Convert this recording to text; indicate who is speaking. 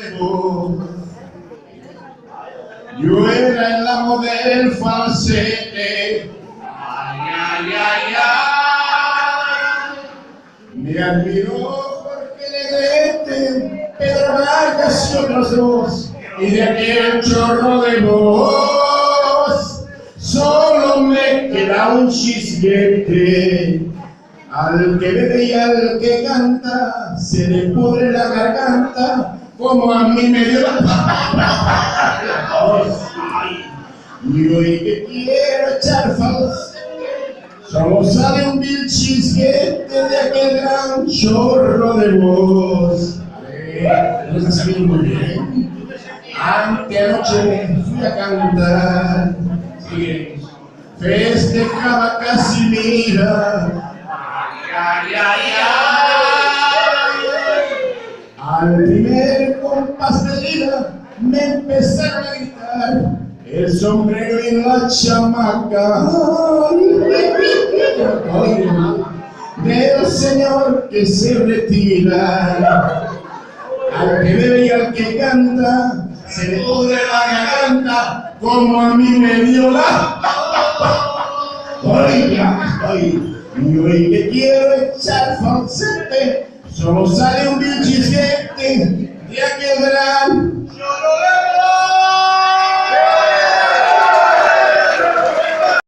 Speaker 1: de voz. Yo era el amo del falsete. Ay, ay, ay, ay. Me admiró Jorge Negrete, Pedro Vargas y otros dos. Y de aquel chorro de voz solo me queda un chisguete. Al que bebe y al que canta se le pudre la garganta, como a mí me dio la voz. Y hoy que quiero echar falsete, solo sale un vil chisguete de aquel gran chorro de voz. No se sabe muy bien. Anteanoche fui a cantar, festejaba Casimira. Ay, ay, ay. Al primer compás de lira me empezaron a gritar el sombrero y la chamaca del señor que se retira. Al que bebe y al que canta se le pudre la garganta, como a mí me dio la. Oiga, y hoy que quiero echar falsete, solo sale un vil chisguete de aquel gran.